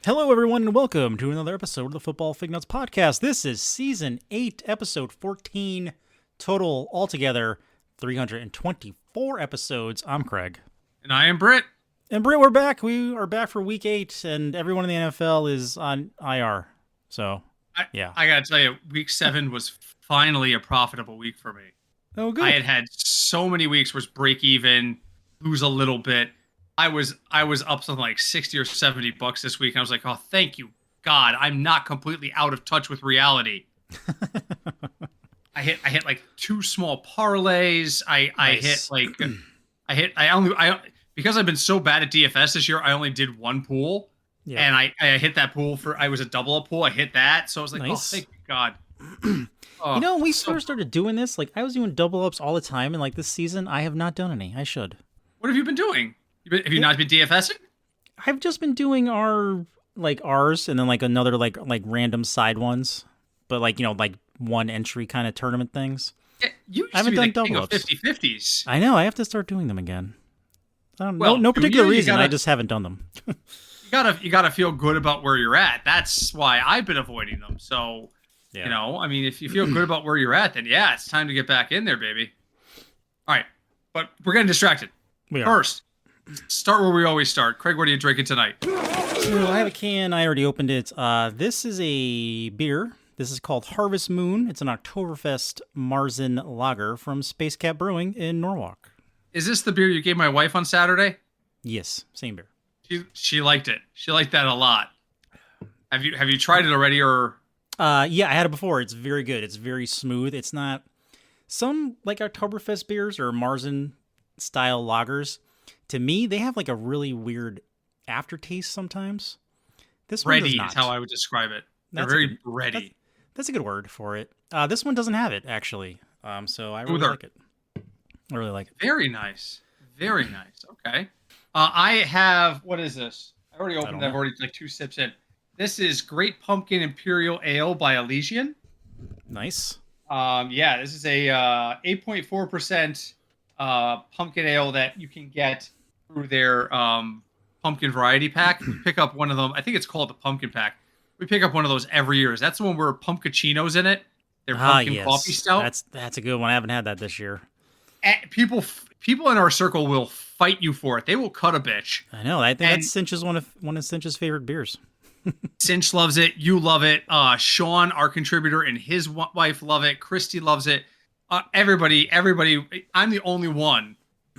Hello, everyone, and welcome to another episode of the Football Fignuts podcast. This is Season 8, Episode 14, total altogether 324 episodes. I'm Craig. And I am Britt. And Britt, we're back. We are back for Week 8, and everyone in the NFL is on IR. So, yeah. I got to tell you, Week 7 was finally a profitable week for me. Oh, good. I had so many weeks where it's break even, lose a little bit. I was up something like $60 or $70 this week. And I was like, oh, thank you, God. I'm not completely out of touch with reality. I hit like 2 small parlays. Because I've been so bad at DFS this year, I only did 1 pool. Yeah. And I hit that pool I was a double up pool. I hit that. So I was like, nice. Oh, thank God. When we first started doing this, like I was doing double ups all the time. And like this season, I have not done any. I should. What have you been doing? Have you not been DFSing? I've just been doing ours and then like another like random side ones, but like one entry kind of tournament things. Yeah, you used I haven't to be done the king of 50-50s. I know. I have to start doing them again. No particular reason. I just haven't done them. you gotta feel good about where you're at. That's why I've been avoiding them. So I mean, if you feel good about where you're at, then yeah, it's time to get back in there, baby. All right, but we're getting distracted. First. Start where we always start. Craig, what are you drinking tonight? So I have a can. I already opened it. This is a beer. This is called Harvest Moon. It's an Oktoberfest Marzen lager from Space Cat Brewing in Norwalk. Is this the beer you gave my wife on Saturday? Yes, same beer. She liked it. She liked that a lot. Have you tried it already or? Yeah, I had it before. It's very good. It's very smooth. It's not some like Oktoberfest beers or Marzen style lagers. To me, they have like a really weird aftertaste sometimes. This one does not. Is how I would describe it. They're very bready. That's a good word for it. This one doesn't have it actually. So I really like it. I really like it. Very nice. Very nice. Okay. I have, what is this? I already opened it. I've already like 2 sips in. This is Great Pumpkin Imperial Ale by Elysian. Nice. This is a 8.4% pumpkin ale that you can get through their pumpkin variety pack. We pick up one of them. I think it's called the pumpkin pack. We pick up one of those every year. That's the one where pumpkachino's in it. Their pumpkin coffee stout. That's a good one. I haven't had that this year. And people in our circle will fight you for it. They will cut a bitch. I know. I think that's Cinch's one of Cinch's favorite beers. Cinch loves it. You love it. Sean, our contributor, and his wife love it. Christy loves it. Everybody. I'm the only one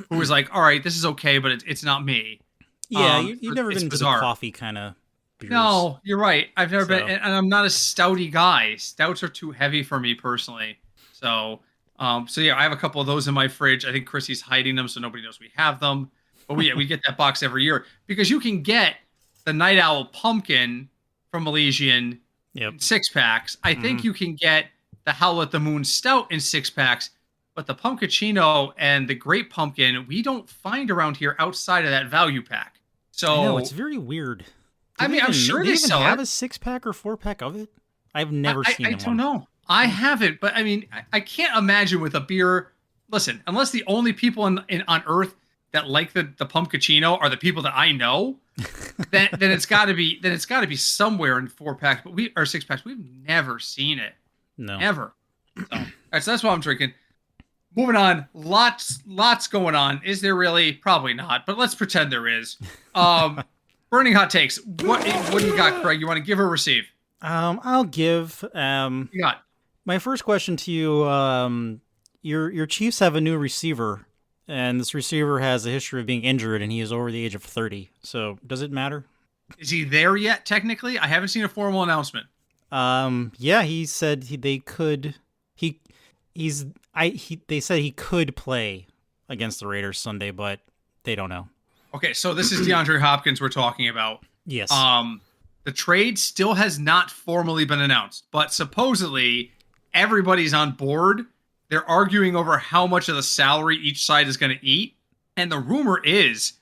who was like, all right, this is okay, but it's not me. Yeah, you've never been into the coffee kind of beers. No, you're right. I've never been, and I'm not a stouty guy. Stouts are too heavy for me personally. So yeah, I have a couple of those in my fridge. I think Chrissy's hiding them so nobody knows we have them. But we get that box every year because you can get the Night Owl Pumpkin from Elysian in 6-packs. I think you can get the Howl at the Moon Stout in 6-packs, but the Pumpkachino and the Great Pumpkin we don't find around here outside of that value pack. So I know, it's very weird. I'm sure they even have a 6-pack or 4-pack of it. I've never seen one. I don't know. I haven't, but I mean, I can't imagine with a beer. Listen, unless the only people on Earth that like the Pumpkachino are the people that I know, then it's got to be somewhere in 4-packs, but 6-packs. We've never seen it. No. Ever. So, all right, so that's what I'm drinking. Moving on. Lots going on. Is there really? Probably not, but let's pretend there is. Burning hot takes. What do you got, Craig? You want to give or receive? I'll give. You got. My first question to you, your Chiefs have a new receiver, and this receiver has a history of being injured, and he is over the age of 30. So does it matter? Is he there yet, technically? I haven't seen a formal announcement. Yeah, he said they could. They said he could play against the Raiders Sunday, but they don't know. Okay, so this is DeAndre Hopkins we're talking about. Yes. The trade still has not formally been announced, but supposedly everybody's on board. They're arguing over how much of the salary each side is going to eat, and the rumor is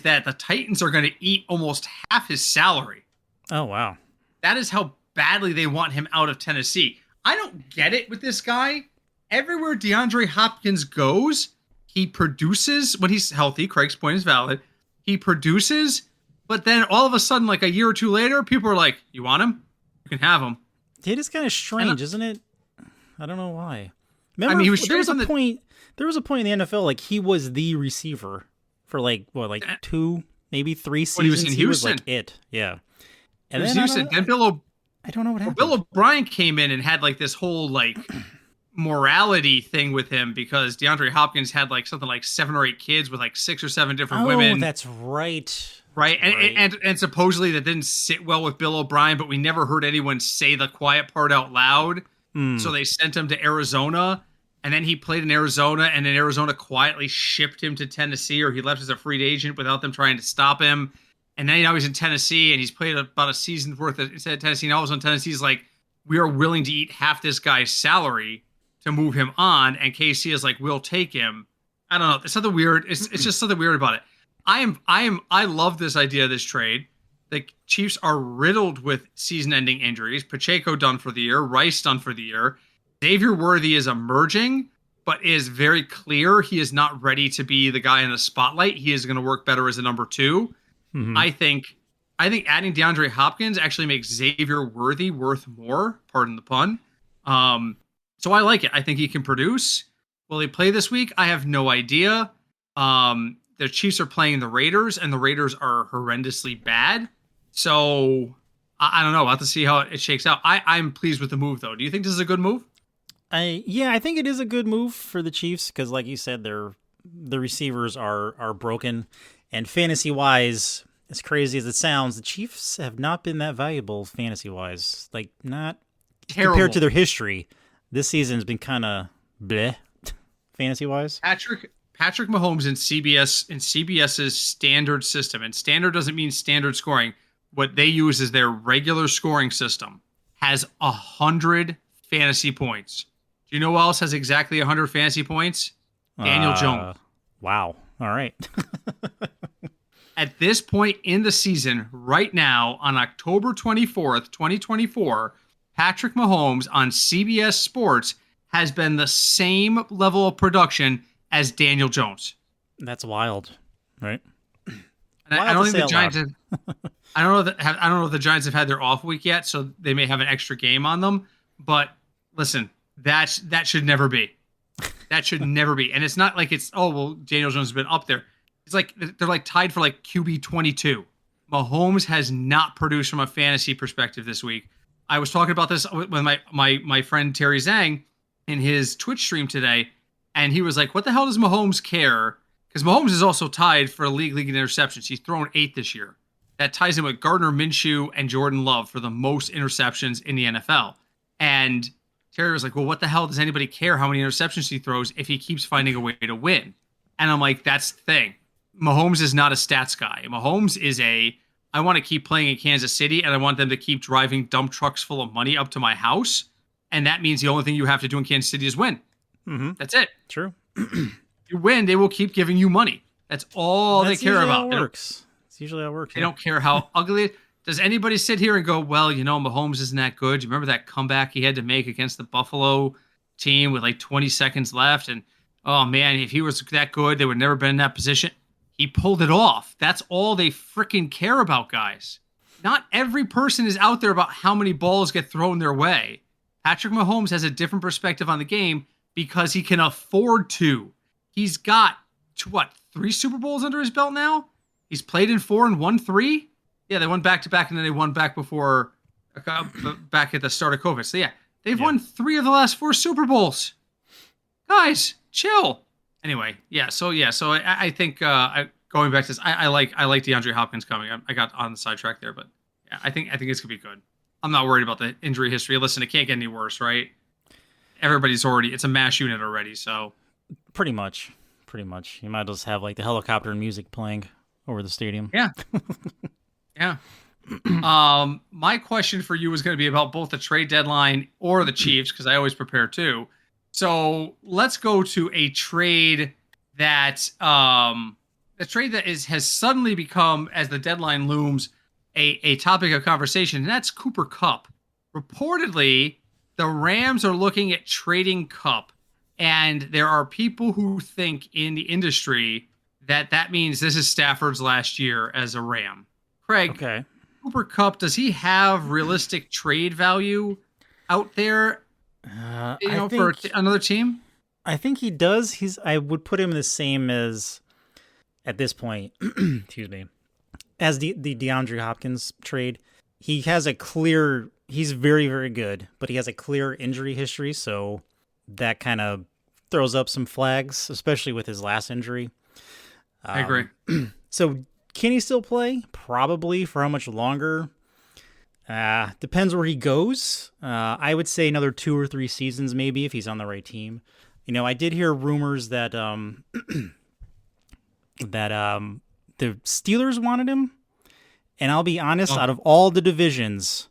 that the Titans are going to eat almost half his salary. Oh, wow. That is how badly they want him out of Tennessee. I don't get it with this guy. Everywhere DeAndre Hopkins goes, he produces when he's healthy. Craig's point is valid. He produces, But then all of a sudden, like a year or two later, people are like, "You want him? You can have him." It is kind of strange, isn't it? I don't know why. Remember, I mean, he was there was a the point. There was a point in the NFL like he was the receiver for like 2, maybe 3 seasons. When he was in Houston. He was like it, yeah. And then Houston. Then I don't know what happened. Bill O'Brien came in and had like this whole like morality thing with him because DeAndre Hopkins had like something like 7 or 8 kids with like 6 or 7 different women. Oh, that's right. Right. And supposedly that didn't sit well with Bill O'Brien, but we never heard anyone say the quiet part out loud. So they sent him to Arizona, and then he played in Arizona, and then Arizona quietly shipped him to Tennessee, or he left as a free agent without them trying to stop him. And then now he's in Tennessee, and he's played about a season's worth instead of Tennessee. And all of a sudden Tennessee's like, we are willing to eat half this guy's salary to move him on. And KC is like, we'll take him. I don't know. There's something weird. It's just something weird about it. I love this idea of this trade. The Chiefs are riddled with season-ending injuries. Pacheco done for the year. Rice done for the year. Xavier Worthy is emerging, but is very clear he is not ready to be the guy in the spotlight. He is going to work better as a number 2. Mm-hmm. I think adding DeAndre Hopkins actually makes Xavier Worthy worth more. Pardon the pun. So I like it. I think he can produce. Will he play this week? I have no idea. The Chiefs are playing the Raiders, and the Raiders are horrendously bad. So I don't know. We'll have to see how it shakes out. I'm pleased with the move, though. Do you think this is a good move? I think it is a good move for the Chiefs because, like you said, the receivers are broken, and fantasy-wise, as crazy as it sounds, the Chiefs have not been that valuable fantasy-wise. Like, not terrible compared to their history. This season's been kind of bleh fantasy-wise. Patrick Mahomes in CBS's standard system, and standard doesn't mean standard scoring. What they use is their regular scoring system, has 100 fantasy points. Do you know who else has exactly 100 fantasy points? Daniel Jones. Wow. All right. At this point in the season, right now, on October 24th, 2024, Patrick Mahomes on CBS Sports has been the same level of production as Daniel Jones. That's wild, right? And I don't think the Giants have, I don't know if the Giants have had their off week yet, so they may have an extra game on them. But listen, that should never be. That should never be. And it's not like it's Daniel Jones has been up there. It's like they're like tied for like QB 22. Mahomes has not produced from a fantasy perspective this week. I was talking about this with my friend Terry Zhang in his Twitch stream today. And he was like, what the hell does Mahomes care? Because Mahomes is also tied for league in interceptions. He's thrown 8 this year. That ties him with Gardner Minshew and Jordan Love for the most interceptions in the NFL. And Terry was like, well, what the hell does anybody care how many interceptions he throws if he keeps finding a way to win? And I'm like, that's the thing. Mahomes is not a stats guy. Mahomes is I want to keep playing in Kansas City, and I want them to keep driving dump trucks full of money up to my house. And that means the only thing you have to do in Kansas City is win. Mm-hmm. That's it. True. You win, they will keep giving you money. That's all they care about. It's usually how it works. They don't care how ugly it is. Does anybody sit here and go, well, Mahomes isn't that good? Do you remember that comeback he had to make against the Buffalo team with like 20 seconds left? And, oh, man, if he was that good, they would never been in that position. He pulled it off. That's all they freaking care about, guys. Not every person is out there about how many balls get thrown their way. Patrick Mahomes has a different perspective on the game because he can afford to. He's got, 3 Super Bowls under his belt now? He's played in 4 and won 3? Yeah, they won back-to-back, and then they won back before, back at the start of COVID. So, yeah, they've won 3 of the last 4 Super Bowls. Guys, chill. Anyway, so I think going back to this, I like DeAndre Hopkins coming. I got on the sidetrack there, but yeah, I think it's gonna be good. I'm not worried about the injury history. Listen, it can't get any worse, right? It's a mass unit already, so pretty much. You might just have like the helicopter and music playing over the stadium. Yeah. Yeah. My question for you is going to be about both the trade deadline or the Chiefs, because I always prepare too. So let's go to a trade that has suddenly become, as the deadline looms, a topic of conversation, and that's Cooper Kupp. Reportedly, the Rams are looking at trading Kupp, and there are people who think in the industry that means this is Stafford's last year as a Ram. Craig, Okay. Cooper Kupp, does he have realistic trade value out there? For another team? I think he does. I would put him the same as at this point. Excuse me. As the DeAndre Hopkins trade, he has a clear. He's very, very good, but he has a clear injury history, so that kind of throws up some flags, especially with his last injury. I agree. So can he still play? Probably. For how much longer? Depends where he goes. I would say another 2 or 3 seasons, maybe, if he's on the right team. I did hear rumors that the Steelers wanted him, and I'll be honest, out of all the divisions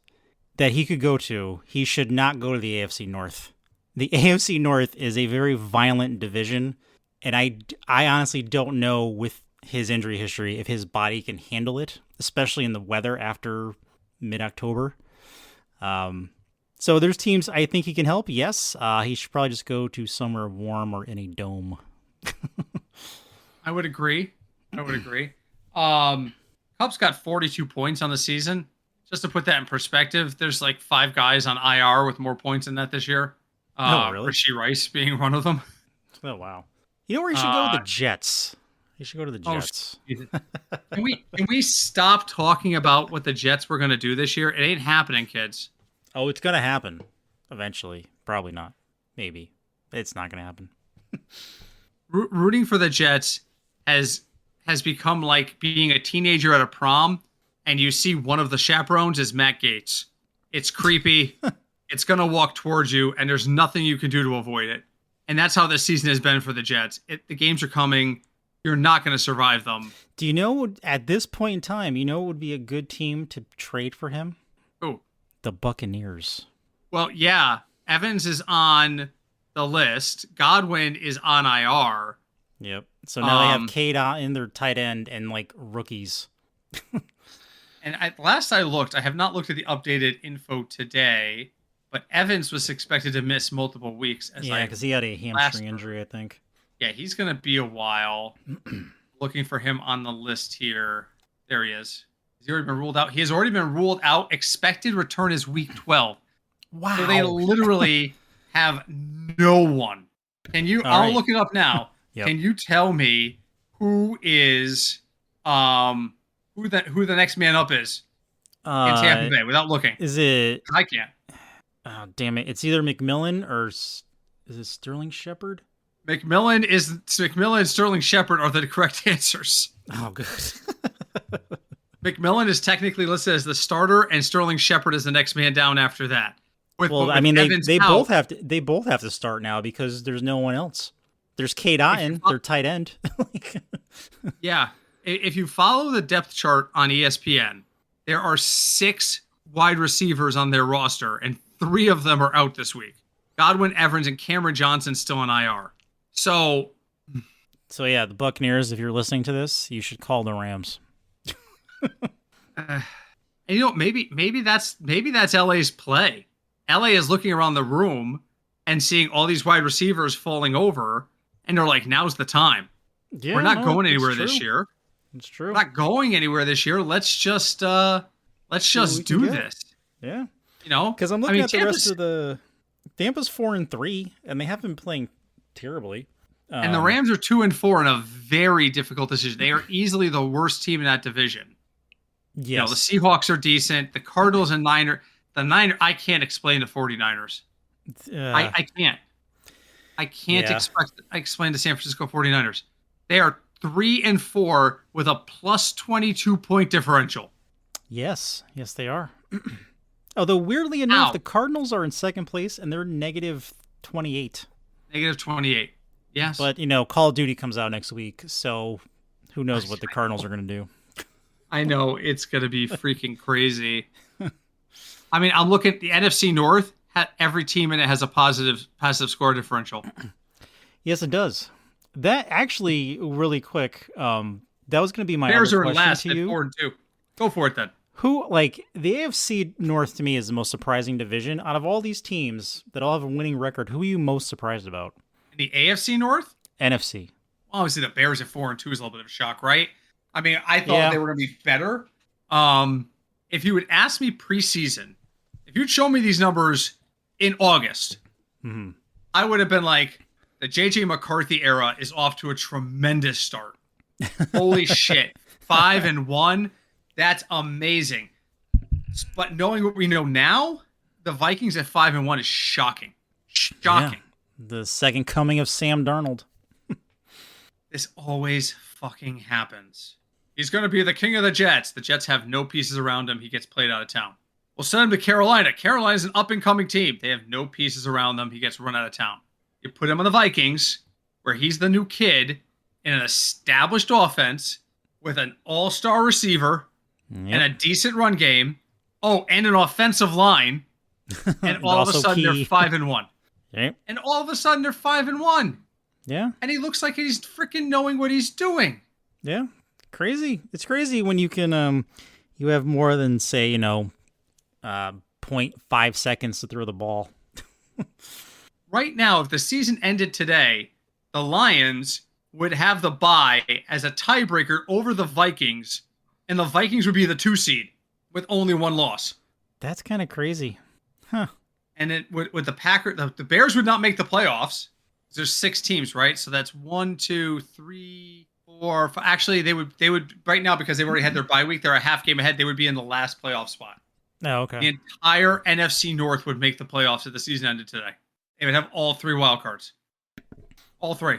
that he could go to, he should not go to the AFC North. The AFC North is a very violent division, and I honestly don't know with his injury history if his body can handle it, especially in the weather after mid-October. So there's teams I think he can help. Yes, he should probably just go to somewhere warm or in a dome. I would agree. Kupp's got 42 points on the season. Just to put that in perspective, there's like 5 guys on IR with more points than that this year. Really? Rashee Rice being one of them. Oh, wow. You know where he should go? The Jets. He should go to the Jets. Can we stop talking about what the Jets were going to do this year? It ain't happening, kids. Oh, it's going to happen eventually. Probably not. Maybe. It's not going to happen. Rooting for the Jets has become like being a teenager at a prom and you see one of the chaperones is Matt Gaetz. It's creepy. It's going to walk towards you and there's nothing you can do to avoid it. And that's how this season has been for the Jets. The games are coming. You're not going to survive them. Do you know, at this point in time, it would be a good team to trade for him? Who? The Buccaneers. Well, yeah. Evans is on the list. Godwin is on IR. Yep. So now they have Cade in their tight end and like rookies. And last I looked, I have not looked at the updated info today, but Evans was expected to miss multiple weeks. Because he had a hamstring injury, I think. Yeah, he's going to be a while. Looking for him on the list here. There he is. He's already been ruled out. He has already been ruled out. Expected return is week 12. Wow. So they literally have no one. Can you? I'll look it up now. Yep. Can you tell me who is who the next man up is in Tampa Bay without looking? Is it? I can't. Oh, damn it! It's either McMillan or is it Sterling Shepard? McMillan and Sterling Shepard are the correct answers. Oh, good. McMillan is technically listed as the starter, and Sterling Shepard is the next man down after that. They both have to start now because there's no one else. There's Cade Otton, their tight end. Yeah, if you follow the depth chart on ESPN, there are 6 wide receivers on their roster, and 3 of them are out this week. Godwin, Evans, and Cameron Johnson still on IR. So yeah, the Buccaneers, if you're listening to this, you should call the Rams. And maybe that's LA's play. LA is looking around the room and seeing all these wide receivers falling over, and they're like, now's the time. Yeah, we're not going anywhere this year. It's true. We're not going anywhere this year. Let's just do this. Yeah. Because I'm looking at the rest of the Tampa's 4-3, and they haven't been playing terribly. And the Rams are 2-4 in a very difficult decision. They are easily the worst team in that division. Yes. The Seahawks are decent. The Cardinals and Niners. I can't explain the 49ers. I can't. I can't explain the San Francisco 49ers. They are 3-4 with a plus 22 point differential. Yes, they are. Although weirdly enough, the Cardinals are in second place and they're negative 28. Negative 28. Yes. But Call of Duty comes out next week, so who knows what the Cardinals are going to do. I know it's going to be freaking crazy. I mean, I'm looking at the NFC North. Every team in it has a positive score differential. Yes, it does. That actually, really quick, that was going to be my Bears other are question last to at you. 4-2. Go for it then. The AFC North to me is the most surprising division. Out of all these teams that all have a winning record, who are you most surprised about? In the AFC North? NFC. Obviously, the Bears at 4-2 is a little bit of a shock, right? I mean, I thought they were going to be better. If you would ask me preseason, if you'd show me these numbers in August, I would have been like, the JJ McCarthy era is off to a tremendous start. Holy shit. 5-1. That's amazing. But knowing what we know now, the Vikings at 5-1 is shocking. Shocking. Yeah. The second coming of Sam Darnold. This always fucking happens. He's going to be the king of the Jets. The Jets have no pieces around him. He gets played out of town. We'll send him to Carolina. Carolina's an up-and-coming team. They have no pieces around them. He gets run out of town. You put him on the Vikings, where he's the new kid in an established offense with an all-star receiver and a decent run game. Oh, and an offensive line. And all of a sudden, they're 5-1. Yep. And all of a sudden, they're 5-1. Yeah. And he looks like he's freaking knowing what he's doing. Yeah. Crazy. It's crazy when you can, you have more than, say, 0.5 seconds to throw the ball. Right now, if the season ended today, the Lions would have the bye as a tiebreaker over the Vikings, and the Vikings would be the 2 seed with only 1 loss. That's kind of crazy. Huh. And it with the Packers, the Bears would not make the playoffs. There's 6 teams, right? So that's 1, 2, 3, 4. Actually, they would right now, because they've already had their bye week. They're a half game ahead. They would be in the last playoff spot. Oh, okay. The entire NFC North would make the playoffs if the season ended today. They would have all 3 wild cards. All 3.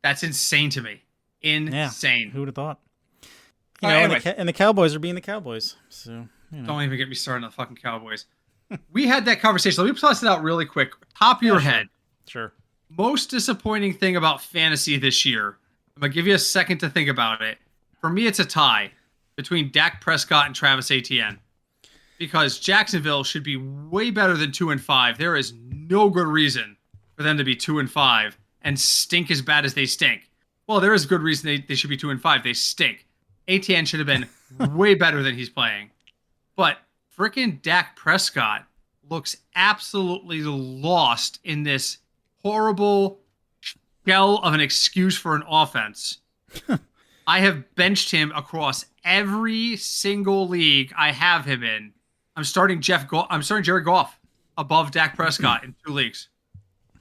That's insane to me. Insane. Yeah, who would have thought? Anyway. And the Cowboys are being the Cowboys. So Don't even get me started on the fucking Cowboys. We had that conversation. Let me plus it out really quick. Top of your head. Sure. Most disappointing thing about fantasy this year. I'm going to give you a second to think about it. For me, it's a tie between Dak Prescott and Travis Etienne. Because Jacksonville should be way better than 2-5. There is no good reason for them to be 2-5 and stink as bad as they stink. Well, there is a good reason they should be 2-5. They stink. Etienne should have been way better than he's playing. But freaking Dak Prescott looks absolutely lost in this horrible shell of an excuse for an offense. I have benched him across every single league I have him in. I'm starting Jared Goff above Dak Prescott in 2 leagues.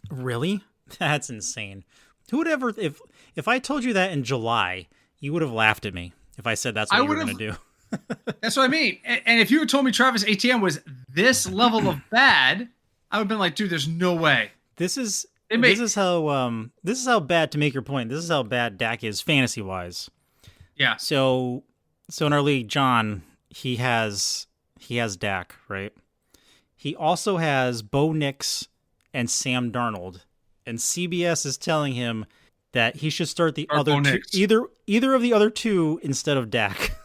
Really? That's insane. Who would ever, if I told you that in July, you would have laughed at me if I said that's what you were going to do. That's what I mean. And if you had told me Travis Etienne was this level of bad, I would have been like, dude, there's no way. This is how bad, to make your point, this is how bad Dak is fantasy wise. Yeah. So in our league, John, he has Dak, right? He also has Bo Nix and Sam Darnold, and CBS is telling him that he should start the other two, either of the other 2 instead of Dak.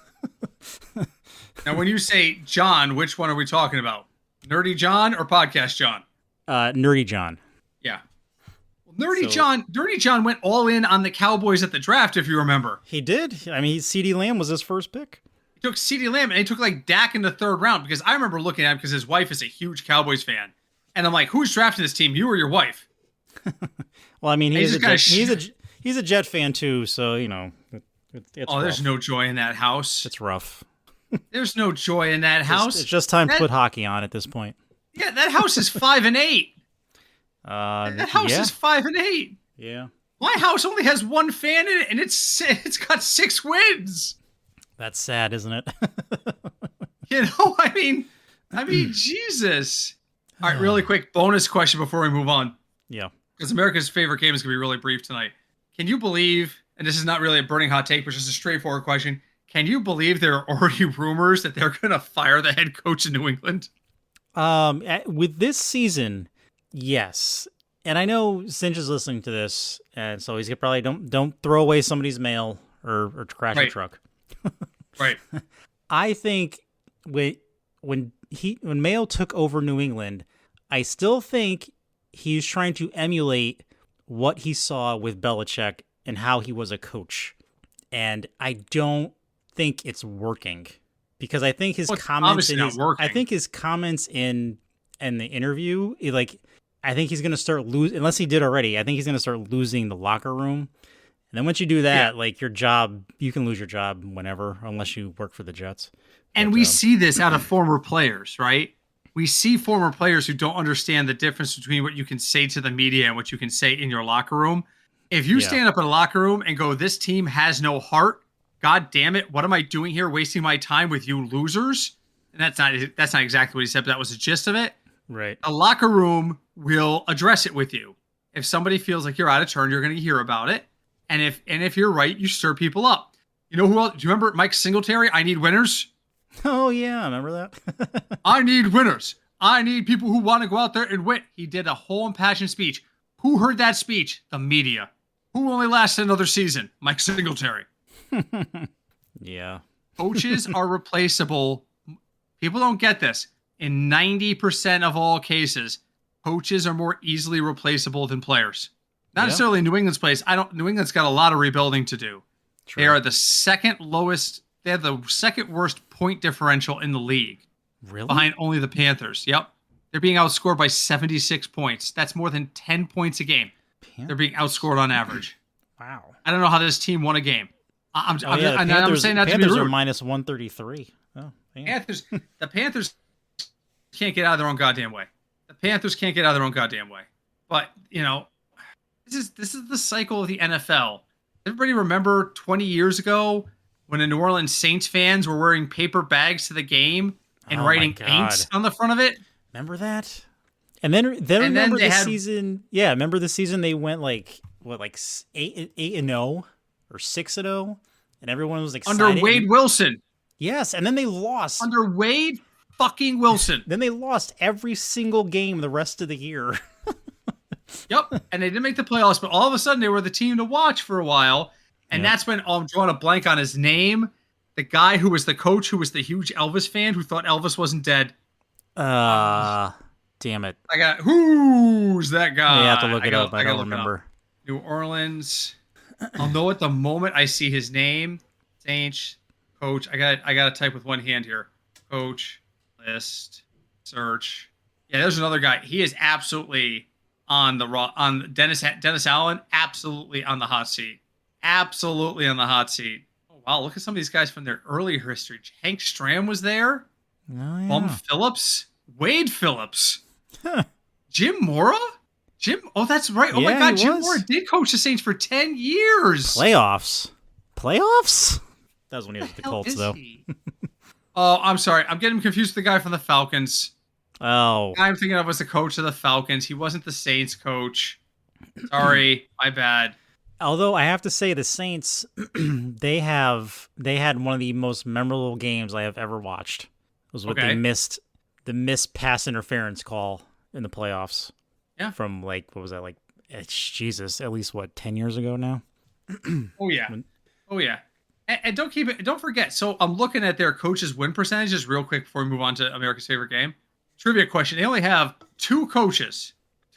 Now, when you say John, which one are we talking about? Nerdy John or Podcast John? Nerdy John. Yeah. Well, Nerdy John went all in on the Cowboys at the draft, if you remember. He did. I mean, CeeDee Lamb was his first pick. He took CeeDee Lamb, and he took like Dak in the 3rd round, because I remember looking at him because his wife is a huge Cowboys fan. And I'm like, who's drafting this team, you or your wife? Well, I mean, he's a Jet fan too, so, it's rough. There's no joy in that house. It's rough. There's no joy in that house. It's just time to put hockey on at this point. Yeah, that house is 5-8. That house is 5-8. Yeah. My house only has 1 fan in it, and it's got 6 wins. That's sad, isn't it? I mean, Jesus. All right, really quick bonus question before we move on. Yeah. Because America's favorite game is going to be really brief tonight. Can you believe, and this is not really a burning hot take, but just a straightforward question, can you believe there are already rumors that they're going to fire the head coach in New England? With this season, yes. And I know Cinch is listening to this, and so he's gonna probably don't throw away somebody's mail or crash a truck. Right. I think when Mayo took over New England, I still think he's trying to emulate what he saw with Belichick and how he was a coach. And I don't think it's working, because I think his comments in the interview, I think he's going to start losing, unless he did already. I think he's going to start losing the locker room. And then once you do that, like your job, you can lose your job whenever, unless you work for the Jets. And we see this out of former players, right? We see former players who don't understand the difference between what you can say to the media and what you can say in your locker room. If you stand up in a locker room and go, this team has no heart, God damn it, what am I doing here wasting my time with you losers? And that's not exactly what he said, but that was the gist of it. Right. A locker room will address it with you. If somebody feels like you're out of turn, you're going to hear about it. And if you're right, you stir people up. You know who else? Do you remember Mike Singletary? I need winners. Oh, yeah. I remember that. I need winners. I need people who want to go out there and win. He did a whole impassioned speech. Who heard that speech? The media. Who only lasted another season? Mike Singletary. Yeah. Coaches are replaceable. People don't get this. In 90% of all cases, coaches are more easily replaceable than players. Not necessarily in New England's place. New England's got a lot of rebuilding to do. True. They are the second lowest. They have the second worst point differential in the league. Really? Behind only the Panthers. Yep. They're being outscored by 76 points. That's more than 10 points a game. They're being outscored on average. Wow. I don't know how this team won a game. I'm saying that Panthers to be rude. Are minus 133. Oh, the Panthers can't get out of their own goddamn way. The Panthers can't get out of their own goddamn way. But, this is the cycle of the NFL. Everybody remember 20 years ago when the New Orleans Saints fans were wearing paper bags to the game and writing ain'ts on the front of it? Remember that? And then remember the season. Yeah, remember the season they went like 8-0 or 6-0, and everyone was excited. Under Wade Wilson. Yes, and then they lost. Under Wade fucking Wilson. Then they lost every single game the rest of the year. Yep, and they didn't make the playoffs, but all of a sudden they were the team to watch for a while, and that's when I'm drawing a blank on his name. The guy who was the coach, who was the huge Elvis fan, who thought Elvis wasn't dead. Damn it! Who's that guy? You have to look it up. I don't remember. New Orleans. I'll know at the moment I see his name. Saints coach. I got to type with one hand here. Coach list search. Yeah, there's another guy. He is absolutely on Dennis Allen. Absolutely on the hot seat. Absolutely on the hot seat. Oh wow! Look at some of these guys from their earlier history. Hank Stram was there. Oh, yeah. Bum Phillips. Wade Phillips. Jim Mora? Oh, that's right. Oh my God, Jim Mora did coach the Saints for 10 years. Playoffs? That was when he was with the Colts, though. Oh, I'm sorry. I'm getting confused with the guy from the Falcons. Oh. The guy I'm thinking of was the coach of the Falcons. He wasn't the Saints coach. Sorry, my bad. Although I have to say the Saints, they had one of the most memorable games I have ever watched. It was what they missed pass interference call in the playoffs. Yeah. From what was that, Jesus, at least 10 years ago now? Oh yeah. And don't forget, so I'm looking at their coaches' win percentages real quick before we move on to America's favorite game. Trivia question. They only have two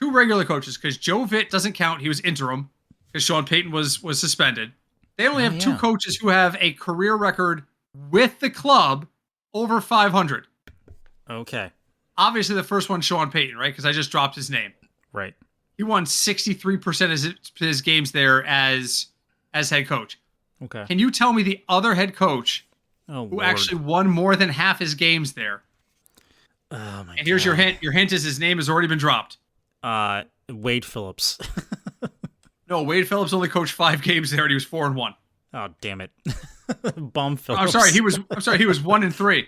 regular coaches, because Joe Vitt doesn't count. He was interim because Sean Payton was suspended. They only have two coaches who have a career record with the club over 500. Okay. Obviously, the first one's Sean Payton, right? Because I just dropped his name. Right. He won 63% of his games there as head coach. Okay. Can you tell me the other head coach who actually won more than half his games there? Oh my God. And here's your hint. Your hint is his name has already been dropped. Wade Phillips. No, Wade Phillips only coached 5 games there, and he was 4-1. Oh, damn it. Bum Phillips. I'm sorry, he was 1-3.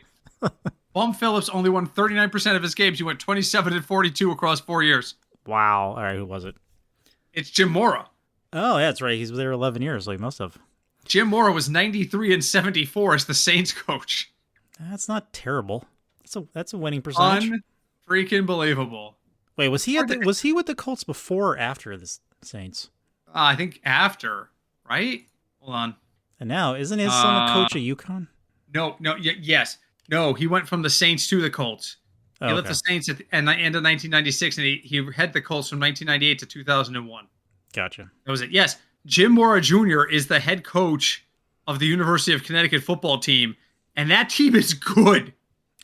Bum Phillips only won 39% of his games. He went 27-42 across 4 years. Wow. All right, who was it? It's Jim Mora. Oh, yeah, that's right. He's there 11 years, like most of. Jim Mora was 93-74 as the Saints coach. That's not terrible. That's a winning percentage. Unfreaking believable. Wait, was he with the Colts before or after the Saints? I think after, right? Hold on. And now, isn't his son a coach at UConn? No, yes. No, he went from the Saints to the Colts. He left the Saints at the end of 1996, and he had the Colts from 1998 to 2001. Gotcha. That was it. Yes, Jim Mora Jr. is the head coach of the University of Connecticut football team, and that team is good.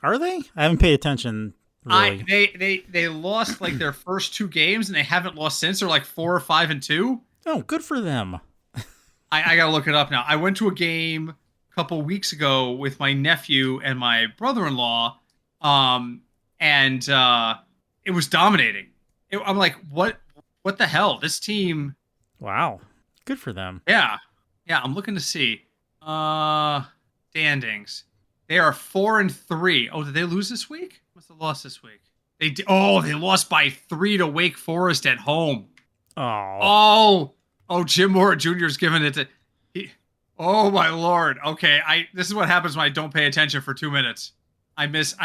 Are they? I haven't paid attention. Really. They lost their first 2 games, and they haven't lost since. They're 4 or 5-2. Oh, good for them. I got to look it up now. I went to a game a couple weeks ago with my nephew and my brother-in-law, and it was dominating. I'm like, what the hell? This team. Wow. Good for them. Yeah. I'm looking to see. Standings. They are 4-3. Oh, did they lose this week? What's the loss this week? They lost by 3 to Wake Forest at home. Oh. Jim Mora Jr. is giving it to. Oh my lord. Okay, this is what happens when I don't pay attention for 2 minutes. I miss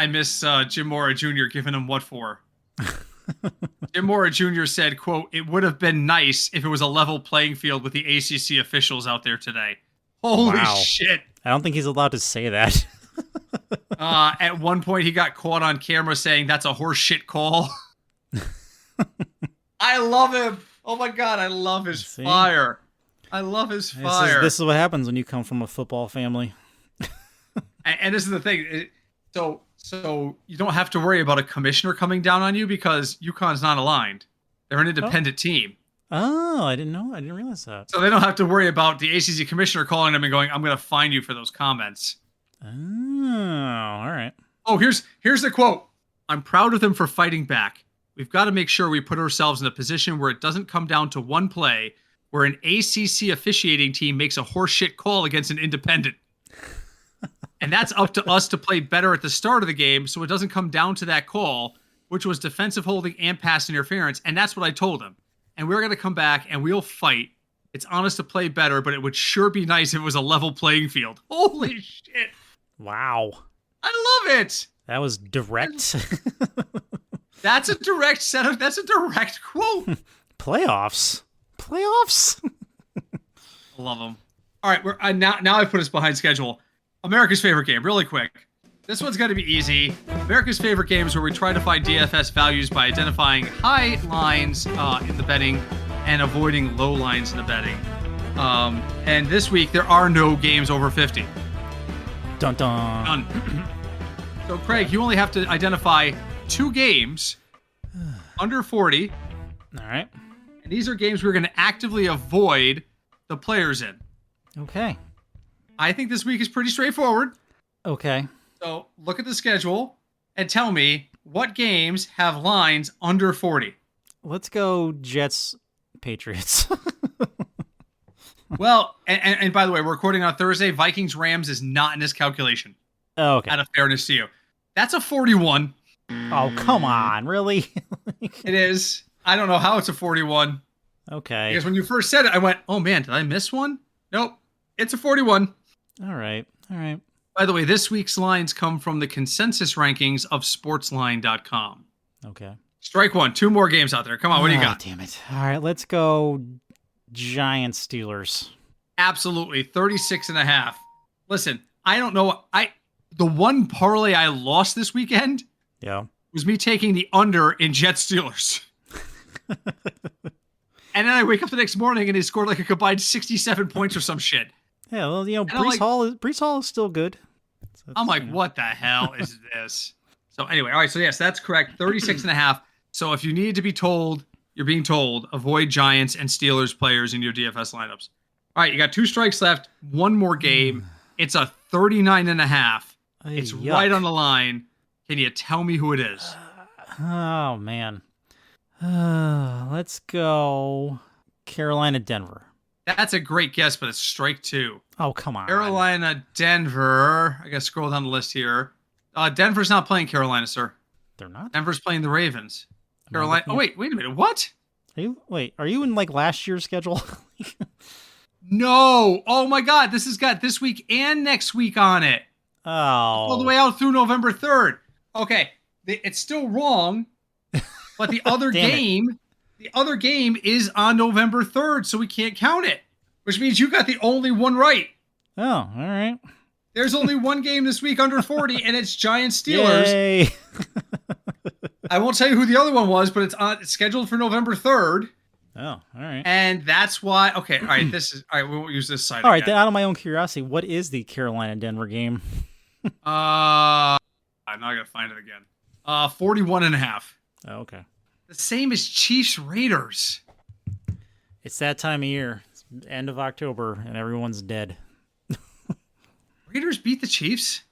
Jim Mora Jr. giving him what for. Jim Mora Jr. said, quote, "It would have been nice if it was a level playing field with the ACC officials out there today." Holy shit. I don't think he's allowed to say that. At one point, he got caught on camera saying that's a horse shit call. I love him. Oh my God, I love his fire. I love his fire. This is what happens when you come from a football family. And this is the thing. So you don't have to worry about a commissioner coming down on you because UConn's not aligned. They're an independent team. Oh, I didn't know. I didn't realize that. So they don't have to worry about the ACC commissioner calling them and going, "I'm going to fine you for those comments." Oh, all right. Oh, here's the quote. "I'm proud of them for fighting back. We've got to make sure we put ourselves in a position where it doesn't come down to one play where an ACC officiating team makes a horseshit call against an independent. And that's up to us to play better at the start of the game so it doesn't come down to that call, which was defensive holding and pass interference." And that's what I told him. "And we're going to come back and we'll fight. It's honest to play better, but it would sure be nice if it was a level playing field." Holy shit. Wow. I love it. That was direct. That's a direct quote. Playoffs. I love them. All right, we're now I put us behind schedule. America's favorite game, really quick. This one's going to be easy. America's favorite game is where we try to find DFS values by identifying high lines in the betting and avoiding low lines in the betting. And this week, there are no games over 50. Dun dun. Done. So, Craig, you only have to identify 2 games under 40. All right. And these are games we're going to actively avoid the players in. Okay. I think this week is pretty straightforward. Okay. So look at the schedule and tell me what games have lines under 40. Let's go Jets, Patriots. Well, and by the way, we're recording on Thursday. Vikings, Rams is not in this calculation. Oh, okay. Out of fairness to you. That's a 41. Oh, come on. Really? It is. I don't know how it's a 41. Okay. Because when you first said it, I went, oh man, did I miss one? Nope. It's a 41. All right. By the way, this week's lines come from the consensus rankings of sportsline.com. Okay. Strike one. 2 more games out there. Come on, what do you got? Damn it. All right, let's go Giants, Steelers. Absolutely. 36.5. Listen, I don't know. The one parlay I lost this weekend was me taking the under in Jets Steelers. And then I wake up the next morning and he scored like a combined 67 points or some shit. Yeah, well, Breece Hall is still good. So I'm like, what the hell is this? So anyway, all right. So yes, that's correct. 36.5. So if you need to be told, you're being told, avoid Giants and Steelers players in your DFS lineups. All right, you got 2 strikes left. 1 more game. It's a 39.5. It's yuck. right on the line. Can you tell me who it is? Oh, man. Let's go Carolina, Denver. That's a great guess, but it's strike 2. Oh, come on. Carolina, Denver. I got to scroll down the list here. Denver's not playing Carolina, sir. They're not? Denver's playing the Ravens. Carolina. Oh, wait a minute. What? Are you in like last year's schedule? No. Oh my God. This has got this week and next week on it. Oh. All the way out through November 3rd. Okay. It's still wrong, but the other the other game is on November 3rd, so we can't count it, which means you got the only one right. Oh, all right. There's only one game this week under 40, and it's Giants Steelers. Yay. I won't tell you who the other one was, but it's scheduled for November 3rd. Oh, all right. And that's why. Okay, all right. All right. We won't use this side. All right. Then, out of my own curiosity, what is the Carolina Denver game? Now I gotta find it again. 41.5. Oh, okay. The same as Chiefs Raiders. It's that time of year. It's end of October and everyone's dead. Raiders beat the Chiefs?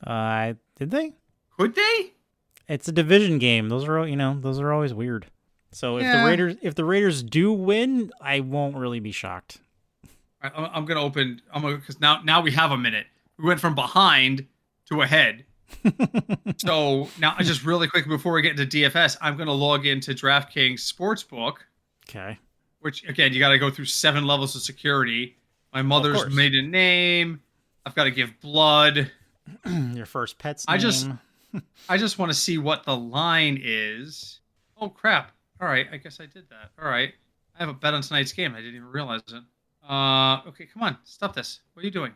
Did they? Could they? It's a division game. Those are always weird. So Yeah. if the Raiders do win, I won't really be shocked. I'm gonna because now we have a minute. We went from behind to ahead. So now, just really quick before we get into DFS, I'm gonna log into DraftKings Sportsbook. Okay. Which again, you got to go through 7 levels of security. My mother's maiden name. I've got to give blood. Your first pet's name. I just want to see what the line is. Oh crap! All right, I guess I did that. All right, I have a bet on tonight's game. I didn't even realize it. Okay, come on, stop this. What are you doing?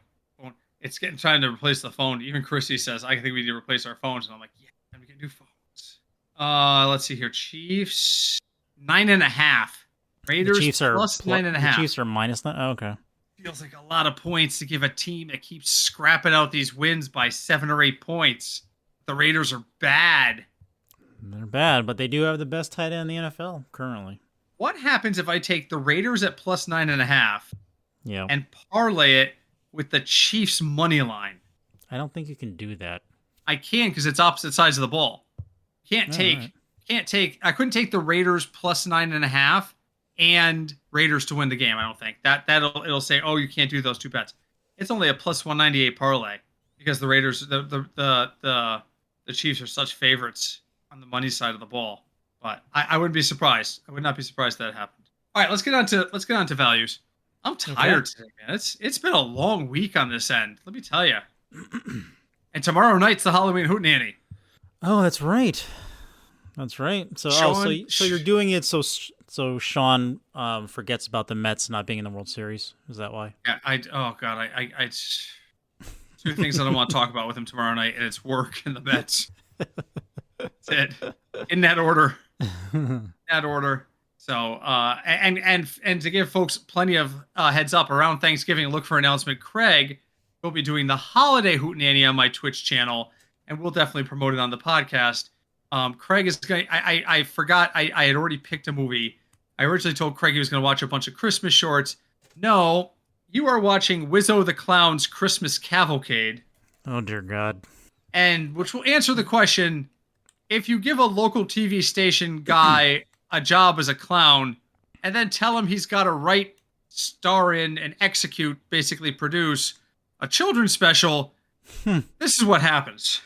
It's trying to replace the phone. Even Chrissy says, I think we need to replace our phones. And I'm like, yeah, we can do phones. Let's see here. Chiefs, 9.5. Raiders, the Chiefs are plus 9.5. The Chiefs are minus 9. Oh, okay. Feels like a lot of points to give a team that keeps scrapping out these wins by 7 or 8 points. The Raiders are bad. They're bad, but they do have the best tight end in the NFL currently. What happens if I take the Raiders at plus 9.5 and parlay it with the Chiefs money line? I don't think you can do that. I can, because it's opposite sides of the ball. I couldn't take the Raiders plus 9.5 and Raiders to win the game. I don't think it'll say, oh, you can't do those 2 bets. It's only a plus 198 parlay because the Raiders, the Chiefs are such favorites on the money side of the ball. But I wouldn't be surprised. I would not be surprised that happened. All right, let's get on to values. I'm tired today, man. It's been a long week on this end. Let me tell you. And tomorrow night's the Halloween Hootenanny. Oh, that's right. That's right. So so you're doing it so Sean forgets about the Mets not being in the World Series. Is that why? Yeah. I 2 things I don't want to talk about with him tomorrow night, and it's work and the Mets. That's it. In that order. So, and to give folks plenty of heads up around Thanksgiving, look for announcement. Craig will be doing the holiday Hootenanny on my Twitch channel, and we'll definitely promote it on the podcast. Craig is going. I forgot. I had already picked a movie. I originally told Craig he was going to watch a bunch of Christmas shorts. No, you are watching Wizzo the Clown's Christmas Cavalcade. Oh dear God! And which will answer the question: if you give a local TV station guy a job as a clown, and then tell him he's got to write, star in, and execute, basically produce a children's special, this is what happens.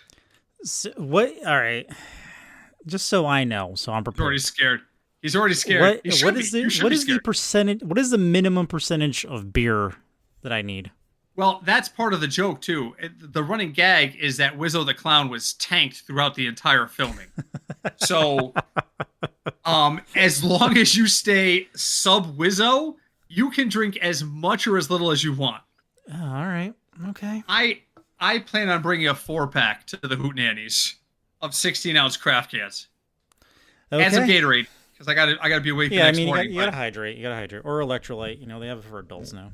So, what? All right. Just so I know, so I'm prepared. He's already scared. What is the percentage? What is the minimum percentage of beer that I need? Well, that's part of the joke too. The running gag is that Wizzo the Clown was tanked throughout the entire filming. So, as long as you stay sub Wizzo, you can drink as much or as little as you want. Oh, all right. Okay. I plan on bringing a 4-pack to the Hootenannies of 16-ounce craft cans. Okay. And some Gatorade, because I gotta be awake the next morning. You gotta hydrate. Or electrolyte. They have it for adults now.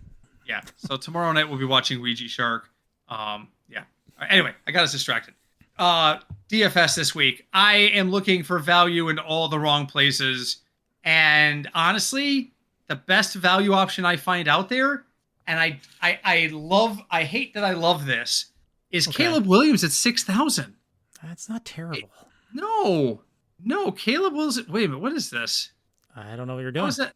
Yeah. So tomorrow night we'll be watching Ouija Shark. Yeah. Anyway, I got us distracted. DFS this week. I am looking for value in all the wrong places, and honestly, the best value option I find out there, and I hate that I love this, is Caleb Williams at 6,000. That's not terrible. No, Caleb Williams. Wait a minute, what is this? I don't know what you're doing. What is that?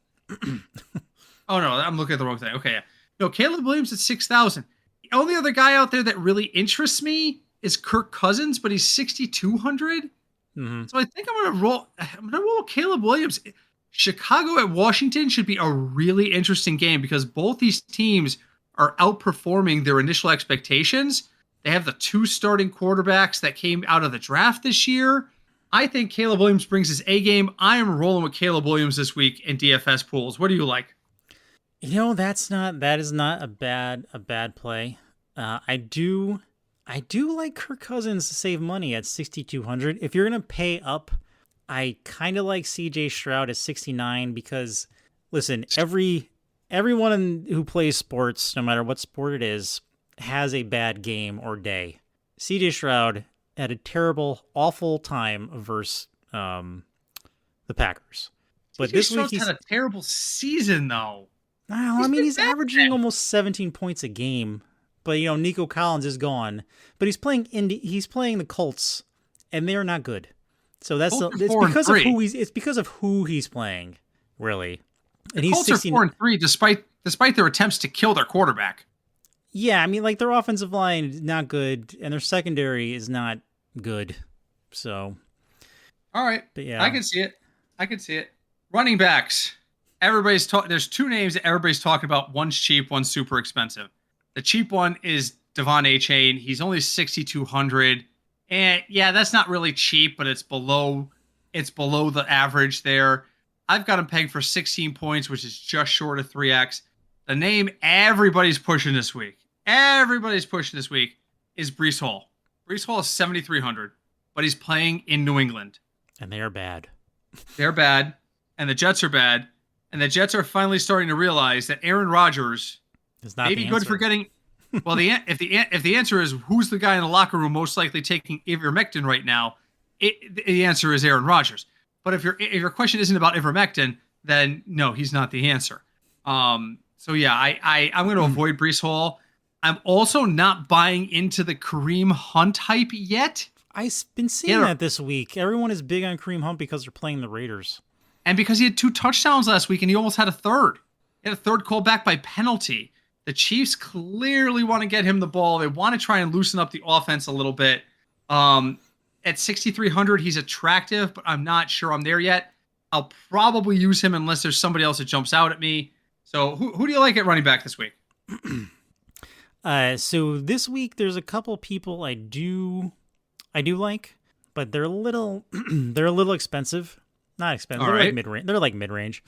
Oh no, I'm looking at the wrong thing. Okay, no, Caleb Williams at 6,000. The only other guy out there that really interests me is Kirk Cousins, but he's 6,200. Mm-hmm. So I think I'm gonna roll Caleb Williams. Chicago at Washington should be a really interesting game because both these teams are outperforming their initial expectations. They have the 2 starting quarterbacks that came out of the draft this year. I think Caleb Williams brings his A game. I am rolling with Caleb Williams this week in DFS pools. What do you like? That is not a bad play. I do like Kirk Cousins to save money at 6,200. If you're gonna pay up, I kind of like CJ Stroud at 69 because, listen, everyone who plays sports, no matter what sport it is, has a bad game or day. CJ Stroud had a terrible, awful time versus the Packers. But this week he's had a terrible season, though. I mean, he's averaging almost 17 points a game, but Nico Collins is gone. But he's playing the Colts, and they're not good. So it's because of who he's playing, really. And the Colts are 4-3 despite their attempts to kill their quarterback. Yeah, I mean, like their offensive line is not good, and their secondary is not good. So, all right, but yeah, I can see it. Running backs. There's two names that everybody's talking about. One's cheap, one's super expensive. The cheap one is Devon Achane. He's only 6,200, and yeah, that's not really cheap, but it's below the average there. I've got him pegged for 16 points, which is just short of 3x. The name everybody's pushing this week is Breece Hall. Breece Hall is 7,300, but he's playing in New England, and they are bad. They're bad, and the Jets are bad. And the Jets are finally starting to realize that Aaron Rodgers is not maybe good for getting. Well, if the answer is who's the guy in the locker room most likely taking ivermectin right now, the answer is Aaron Rodgers. But if your question isn't about ivermectin, then no, he's not the answer. So yeah, I'm going to avoid Breece Hall. I'm also not buying into the Kareem Hunt hype yet. I've been seeing that this week. Everyone is big on Kareem Hunt because they're playing the Raiders. And because he had 2 touchdowns last week and he almost had a third. He had a third called back by penalty. The Chiefs clearly want to get him the ball. They want to try and loosen up the offense a little bit. At 6,300, he's attractive, but I'm not sure I'm there yet. I'll probably use him unless there's somebody else that jumps out at me. So who do you like at running back this week? So this week there's a couple people I do like, but they're a little expensive. Not expensive. They're like mid-range. They're like mid-range.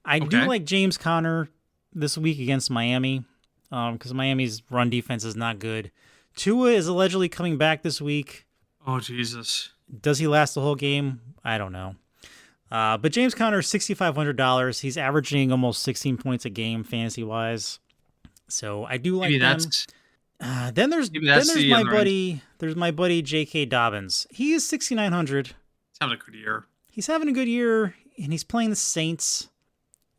I do like James Conner this week against Miami, because Miami's run defense is not good. Tua is allegedly coming back this week. Oh Jesus! Does he last the whole game? I don't know. But James Conner is $6,500. He's averaging almost 16 points a game fantasy wise. So I do like them. Then there's my buddy. There's my buddy J.K. Dobbins. He is 6,900. He's having a good year. He's having a good year, and he's playing the Saints.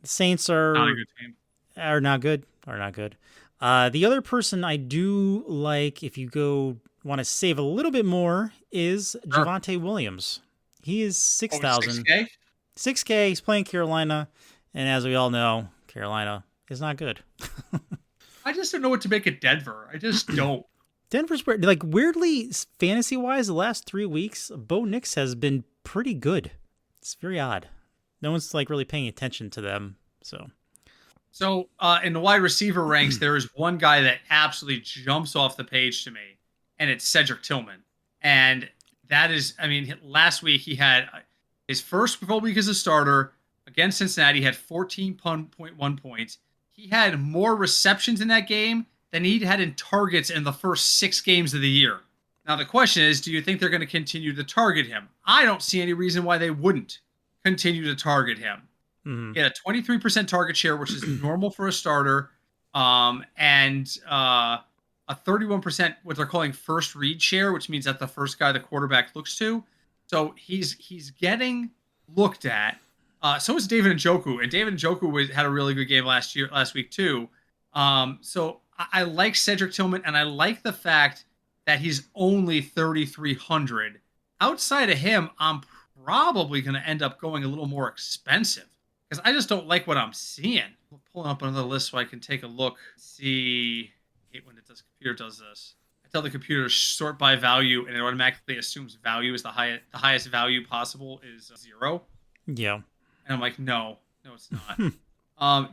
The Saints are not a good team. Are not good. The other person I do like, if you want to save a little bit more, is Javonte Williams. He is 6,000. 6K? 6K. He's playing Carolina, and as we all know, Carolina is not good. I just don't know what to make of Denver. I just don't. Denver's weirdly fantasy-wise, the last 3 weeks, Bo Nix has been pretty good. It's very odd. No one's really paying attention to them. So in the wide receiver ranks, there is one guy that absolutely jumps off the page to me, and it's Cedric Tillman. And that is, last week he had his first full week as a starter against Cincinnati. He had 14.1 points. He had more receptions in that game than he'd had in targets in the first 6 games of the year. Now, the question is, do you think they're going to continue to target him? I don't see any reason why they wouldn't continue to target him. Mm-hmm. He had a 23% target share, which is normal for a starter, and a 31% what they're calling first read share, which means that's the first guy the quarterback looks to. So he's getting looked at. So is David Njoku, and David Njoku had a really good game last week too. So I like Cedric Tillman, and I like the fact that he's only 3,300. Outside of him, I'm probably going to end up going a little more expensive because I just don't like what I'm seeing. I'm pulling up another list so I can take a look. See, I hate when the computer does this. I tell the computer to sort by value, and it automatically assumes value is the highest value possible is 0. Yeah. And I'm like, no, it's not.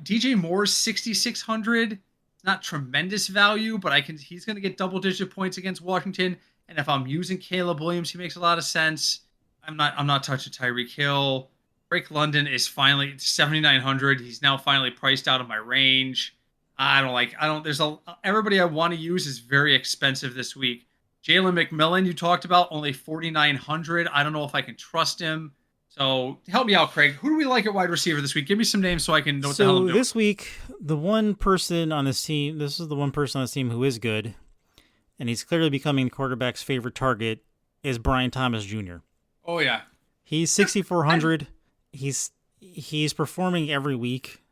DJ Moore's 6,600. It's not tremendous value, but he's going to get double-digit points against Washington. And if I'm using Caleb Williams, he makes a lot of sense. I'm not touching Tyreek Hill. Drake London is finally 7,900. He's now finally priced out of my range. Everybody I want to use is very expensive this week. Jalen McMillan, you talked about, only 4,900. I don't know if I can trust him. So help me out, Craig. Who do we like at wide receiver this week? Give me some names so I can know what the hell I'm doing. So this week, the one person on this team, this is the one person on this team who is good, and he's clearly becoming the quarterback's favorite target, is Brian Thomas Jr. Oh, yeah. He's 6,400. He's performing every week.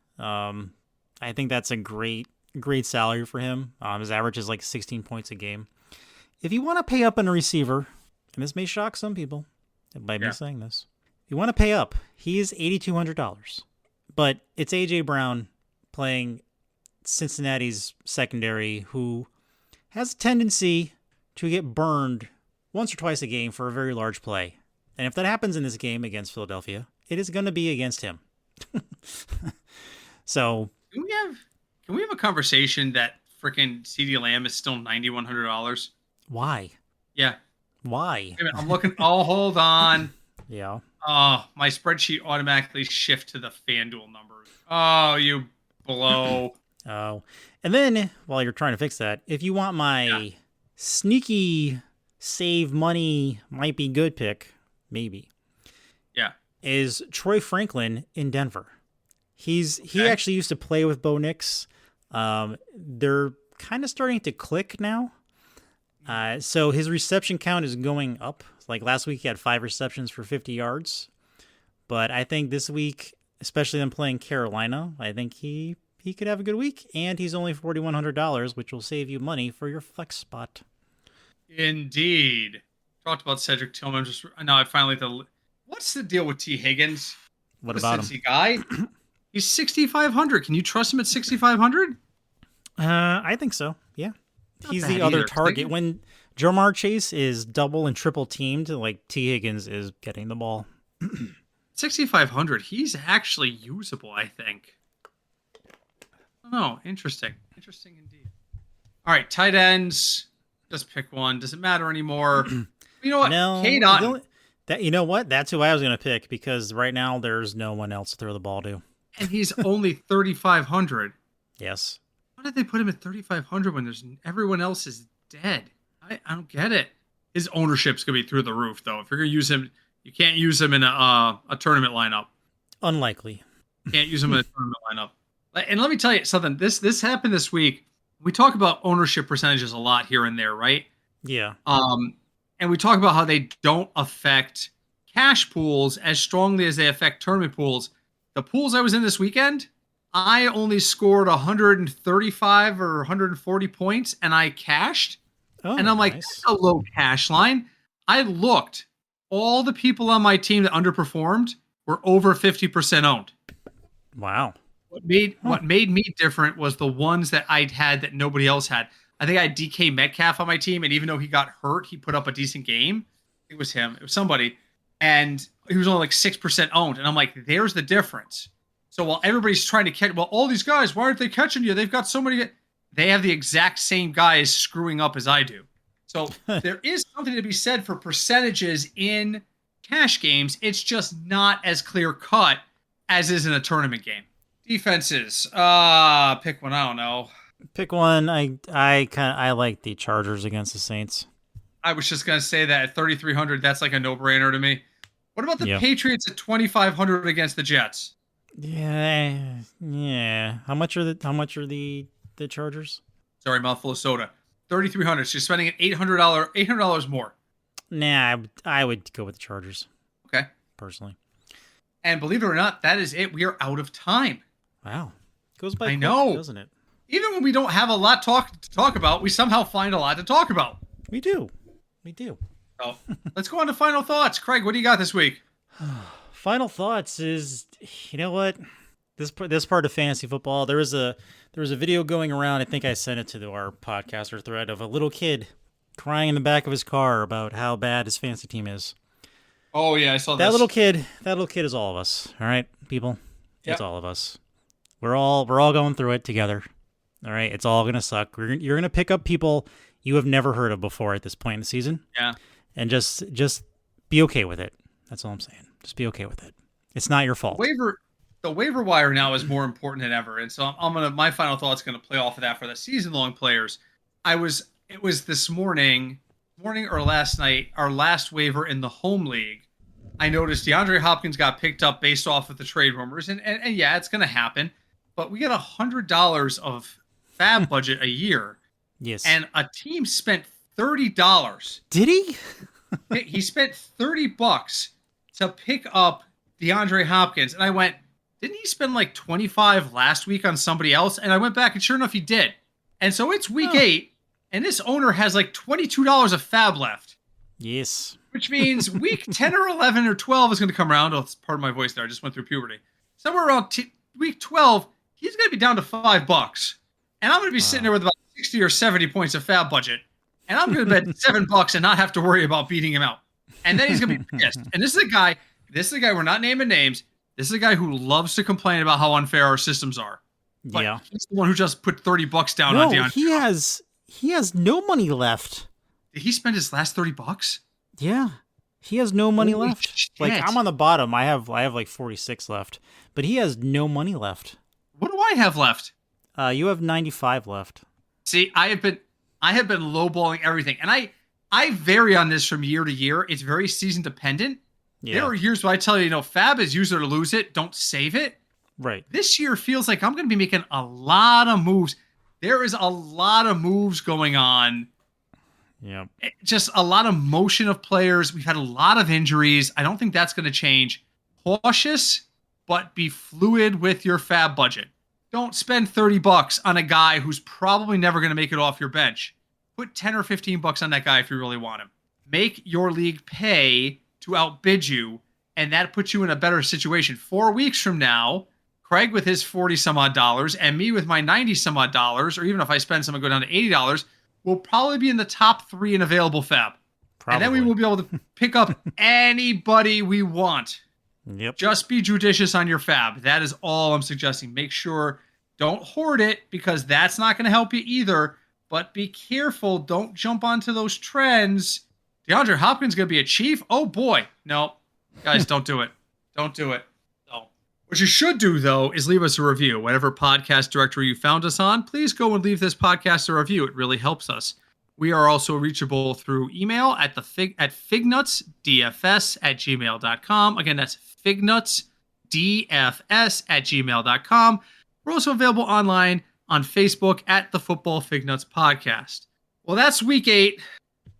I think that's a great salary for him. His average is like 16 points a game. If you want to pay up on a receiver, and this may shock some people by me saying this, if you want to pay up, he is $8,200. But it's A.J. Brown playing Cincinnati's secondary, who has a tendency to get burned once or twice a game for a very large play. And if that happens in this game against Philadelphia, it is going to be against him. So can we have a conversation that freaking CeeDee Lamb is still $9,100? Why? Yeah. Why? I'm looking. Oh, hold on. Yeah. Oh, my spreadsheet automatically shift to the FanDuel numbers. Oh, you blow. Oh. And then, while you're trying to fix that, if you want my sneaky save money, might be good pick, maybe. Yeah. Is Troy Franklin in Denver. He actually used to play with Bo Nix. They're kind of starting to click now. So his reception count is going up. Like last week, he had 5 receptions for 50 yards. But I think this week, especially them playing Carolina, I think he could have a good week. And he's only $4,100, which will save you money for your flex spot. Indeed. Talked about Cedric Tillman. What's the deal with T. Higgins? What about him? Guy? He's 6,500. Can you trust him at 6,500? I think so. Yeah. He's the other target. When Jamar Chase is double and triple teamed, like T. Higgins is getting the ball. 6,500. He's actually usable, I think. Oh, interesting. Interesting indeed. All right, tight ends. Just pick one. Doesn't matter anymore. You know what? No, K-Dot. You know what? That's who I was going to pick because right now there's no one else to throw the ball to. And he's only 3,500. Yes. Why did they put him at 3,500 when everyone else is dead? I don't get it. His ownership's going to be through the roof, though. If you're going to use him, you can't use him in a tournament lineup. Unlikely. Can't use him in a tournament lineup. And let me tell you something. This happened this week. We talk about ownership percentages a lot here and there, right? Yeah. And we talk about how they don't affect cash pools as strongly as they affect tournament pools. The pools I was in this weekend, I only scored 135 or 140 points, and I cashed. Oh, and I'm like, nice. That's a low cash line. I looked. All the people on my team that underperformed were over 50% owned. Wow. What made me different was the ones that I'd had that nobody else had. I think I had DK Metcalf on my team, and even though he got hurt, he put up a decent game. It was him. It was somebody. And he was only like 6% owned. And I'm like, there's the difference. So while everybody's trying to catch, all these guys, why aren't they catching you? They've got so many. They have the exact same guys screwing up as I do. So there is something to be said for percentages in cash games. It's just not as clear cut as is in a tournament game. Defenses. Pick one. I don't know. Pick one. I like the Chargers against the Saints. I was just gonna say that at 3,300, that's like a no-brainer to me. What about the Patriots at 2,500 against the Jets? Yeah. How much are the Chargers? Sorry, mouthful of soda. 3,300. So you're spending an $800 more. Nah, I would go with the Chargers. Okay. Personally. And believe it or not, that is it. We are out of time. Wow. Goes by quick, doesn't it? Even when we don't have a lot to talk about, we somehow find a lot to talk about. We do. So let's go on to final thoughts. Craig, what do you got this week? Final thoughts is, you know what? This part of fantasy football, there was a video going around. I think I sent it to our podcaster thread of a little kid crying in the back of his car about how bad his fantasy team is. Oh yeah, I saw that little kid. That little kid is all of us. All right, people. Yep. It's all of us. We're all going through it together. All right, it's all gonna suck. You're gonna pick up people you have never heard of before at this point in the season. Yeah. And just be okay with it. That's all I'm saying. Just be okay with it. It's not your fault. The waiver wire now is more important than ever, and so my final thought's gonna play off of that for the season-long players. It was this morning or last night, our last waiver in the home league. I noticed DeAndre Hopkins got picked up based off of the trade rumors, and yeah, it's gonna happen. But we get $100 of fab budget a year. Yes. And a team spent $30. Did he? He spent $30 to pick up DeAndre Hopkins. And I went, didn't he spend like 25 last week on somebody else? And I went back and sure enough, he did. And so it's week 8 and this owner has like $22 of fab left. Yes. Which means week 10 or 11 or 12 is going to come around. Oh, it's part of my voice there. I just went through puberty. Somewhere around week 12, he's going to be down to $5. And I'm going to be sitting there with about 60 or 70 points of fab budget. And I'm going to bet $7 and not have to worry about beating him out. And then he's going to be pissed. And this is a guy, we're not naming names. This is a guy who loves to complain about how unfair our systems are. But yeah. He's the one who just put $30 down on DeAndre. He has no money left. Did he spend his last $30? Yeah. He has no money left. Shit. Like, I'm on the bottom. I have like 46 left. But he has no money left. What do I have left? You have 95 left. See, I have been lowballing everything. And I vary on this from year to year. It's very season dependent. Yeah. There are years where I tell you, fab is use it or lose it. Don't save it. Right. This year feels like I'm going to be making a lot of moves. There is a lot of moves going on. Yeah. Just a lot of motion of players. We've had a lot of injuries. I don't think that's going to change. Cautious, but be fluid with your fab budget. Don't spend $30 on a guy who's probably never going to make it off your bench. Put 10 or 15 bucks on that guy if you really want him. Make your league pay to outbid you, and that puts you in a better situation. 4 weeks from now, Craig with his 40 some odd dollars and me with my 90 some odd dollars, or even if I spend some and go down to $80, we'll probably be in the top 3 in available fab. Probably. And then we will be able to pick up anybody we want. Yep. Just be judicious on your fab. That is all I'm suggesting. Make sure, don't hoard it, because that's not going to help you either. But be careful. Don't jump onto those trends. DeAndre Hopkins going to be a Chief? Oh, boy. No. Guys, don't do it. Don't do it. No. What you should do, though, is leave us a review. Whatever podcast directory you found us on, please go and leave this podcast a review. It really helps us. We are also reachable through email at fignutsdfs@gmail.com. Again, that's fignutsdfs@gmail.com. We're also available online on Facebook at the Football Fignuts Podcast. Well, that's week 8.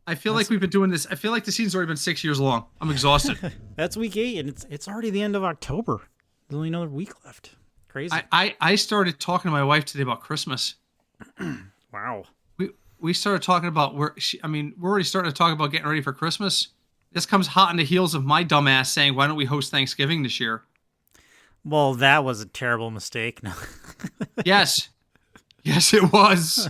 I feel like we've been doing this. I feel like the season's already been 6 years long. I'm exhausted. That's week 8, and it's already the end of October. There's only another week left. Crazy. I started talking to my wife today about Christmas. Wow. We started talking about we're already starting to talk about getting ready for Christmas. This comes hot on the heels of my dumbass saying, why don't we host Thanksgiving this year? Well, that was a terrible mistake. No. Yes. Yes, it was.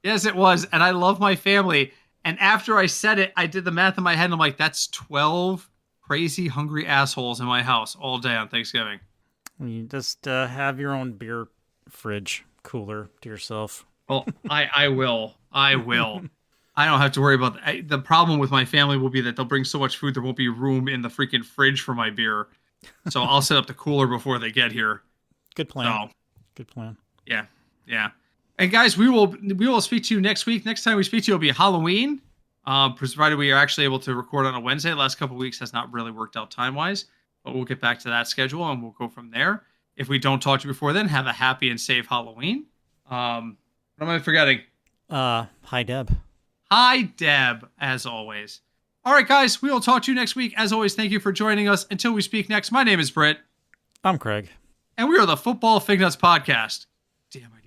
Yes, it was. And I love my family. And after I said it, I did the math in my head. And I'm like, that's 12 crazy, hungry assholes in my house all day on Thanksgiving. You just have your own beer fridge cooler to yourself. Well, I will. I will. I don't have to worry about that. The problem with my family will be that they'll bring so much food there won't be room in the freaking fridge for my beer. So I'll set up the cooler before they get here. Good plan. Good plan. Yeah. Yeah. And guys, we will speak to you next week. Next time we speak to you will be Halloween, provided we are actually able to record on a Wednesday. The last couple of weeks has not really worked out time-wise, but we'll get back to that schedule and we'll go from there. If we don't talk to you before then, have a happy and safe Halloween. What am I forgetting? Hi, Deb. Hi, Deb, as always. All right, guys, we will talk to you next week. As always, thank you for joining us. Until we speak next, my name is Britt. I'm Craig. And we are the Football Fignuts Podcast. Damn, I